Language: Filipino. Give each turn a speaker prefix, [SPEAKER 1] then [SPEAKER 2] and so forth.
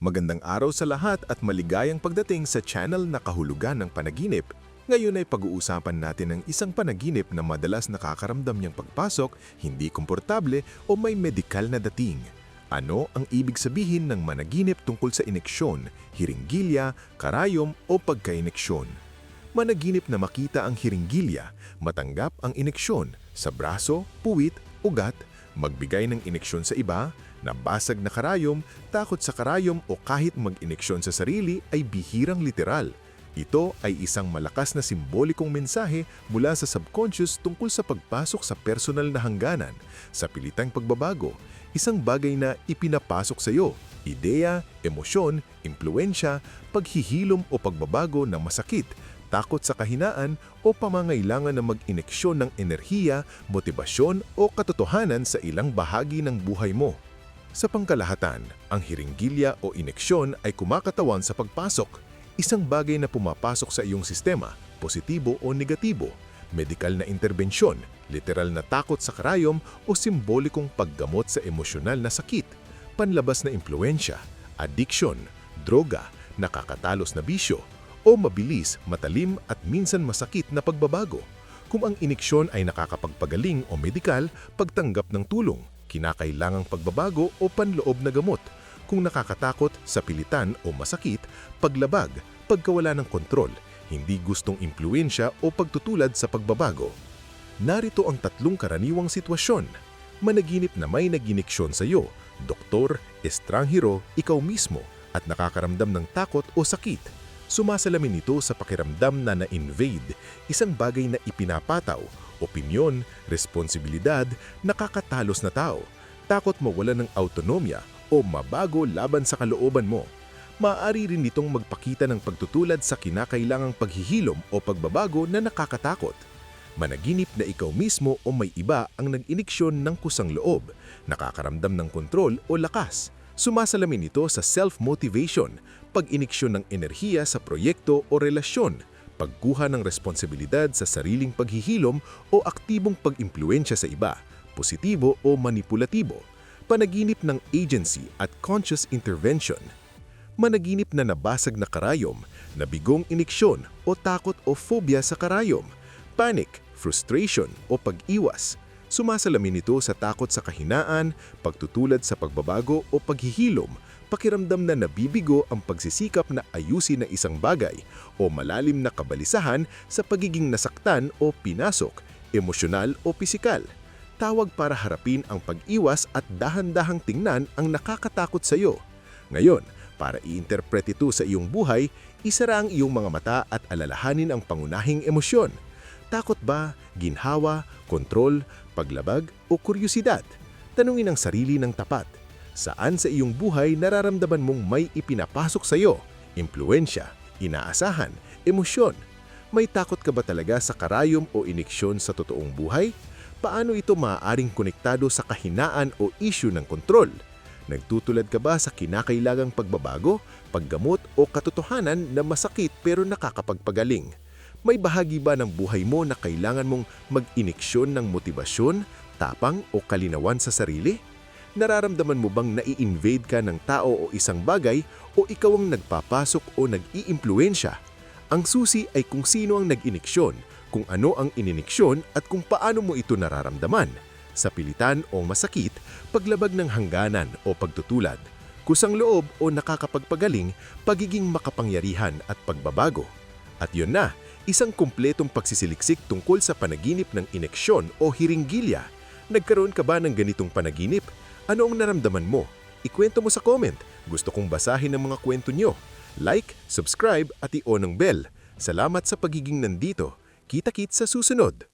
[SPEAKER 1] Magandang araw sa lahat at maligayang pagdating sa channel na Kahulugan ng Panaginip. Ngayon ay pag-uusapan natin ang isang panaginip na madalas nakakaramdam niyang pagpasok, hindi komportable o may medikal na dating. Ano ang ibig sabihin ng managinip tungkol sa ineksyon, hiringgilya, karayom o pagka-ineksyon? Managinip na makita ang hiringgilya, matanggap ang ineksyon sa braso, puwit, ugat, magbigay ng ineksyon sa iba, nabasag na karayom, takot sa karayom o kahit mag-ineksyon sa sarili ay bihirang literal. Ito ay isang malakas na simbolikong mensahe mula sa subconscious tungkol sa pagpasok sa personal na hangganan, sa pilitang pagbabago, isang bagay na ipinapasok sa iyo, ideya, emosyon, impluensya, paghihilom o pagbabago na masakit, takot sa kahinaan o pamangailangan na mag-ineksyon ng enerhiya, motibasyon o katotohanan sa ilang bahagi ng buhay mo. Sa pangkalahatan, ang hiringgilya o ineksyon ay kumakatawan sa pagpasok, isang bagay na pumapasok sa iyong sistema, positibo o negatibo, medikal na interbensyon, literal na takot sa karayom o simbolikong paggamot sa emosyonal na sakit, panlabas na impluensya, addiction, droga, nakakatalos na bisyo, o mabilis, matalim at minsan masakit na pagbabago. Kung ang ineksyon ay nakakapagpagaling o medikal, pagtanggap ng tulong, kinakailangang pagbabago o panloob na gamot. Kung nakakatakot, sa pilitan o masakit, paglabag, pagkawala ng kontrol, hindi gustong impluensya o pagtutulad sa pagbabago. Narito ang tatlong karaniwang sitwasyon. Managinip na may nag-ineksyon sa iyo, doktor, estranghero, ikaw mismo, at nakakaramdam ng takot o sakit. Sumasalamin ito sa pakiramdam na na-invade, isang bagay na ipinapataw, opinyon, responsibilidad, nakakatalos na tao, takot mawala ng autonomya o mabago laban sa kalooban mo. Maaari rin itong magpakita ng pagtutulad sa kinakailangang paghihilom o pagbabago na nakakatakot. Managinip na ikaw mismo o may iba ang nag-ineksyon ng kusang loob, nakakaramdam ng kontrol o lakas. Sumasalamin ito sa self-motivation, pag-ineksyon ng enerhiya sa proyekto o relasyon, pagkuha ng responsibilidad sa sariling paghihilom o aktibong pag-impluensya sa iba, positibo o manipulatibo, panaginip ng agency at conscious intervention. Managinip na nabasag na karayom, nabigong ineksyon o takot o phobia sa karayom, panic, frustration o pag-iwas. Sumasalamin ito sa takot sa kahinaan, pagtutulad sa pagbabago o paghihilom, pakiramdam na nabibigo ang pagsisikap na ayusin ang isang bagay o malalim na kabalisahan sa pagiging nasaktan o pinasok, emosyonal o pisikal. Tawag para harapin ang pag-iwas at dahan-dahang tingnan ang nakakatakot sa iyo. Ngayon, para i-interpret ito sa iyong buhay, isara ang iyong mga mata at alalahanin ang pangunahing emosyon. Takot ba, ginhawa, kontrol, paglabag o kuryosidad? Tanungin ang sarili ng tapat. Saan sa iyong buhay nararamdaman mong may ipinapasok sa iyo? Impluensya, inaasahan, emosyon. May takot ka ba talaga sa karayom o ineksyon sa totoong buhay? Paano ito maaaring konektado sa kahinaan o issue ng kontrol? Nagtutulad ka ba sa kinakailangang pagbabago, paggamot o katotohanan na masakit pero nakakapagpagaling? May bahagi ba ng buhay mo na kailangan mong mag-ineksyon ng motibasyon, tapang o kalinawan sa sarili? Nararamdaman mo bang nai-invade ka ng tao o isang bagay o ikaw ang nagpapasok o nag-iimpluensya? Ang susi ay kung sino ang nag-ineksyon, kung ano ang inineksyon at kung paano mo ito nararamdaman. Sa pilitan o masakit, paglabag ng hangganan o pagtutulad, kusang loob o nakakapagpagaling, pagiging makapangyarihan at pagbabago. At yun na, isang kumpletong pagsisiliksik tungkol sa panaginip ng ineksyon o hiringgilya. Nagkaroon ka ba ng ganitong panaginip? Ano ang naramdaman mo? Ikwento mo sa comment. Gusto kong basahin ang mga kwento nyo. Like, subscribe at i-on ang bell. Salamat sa pagiging nandito. Kita-kits sa susunod.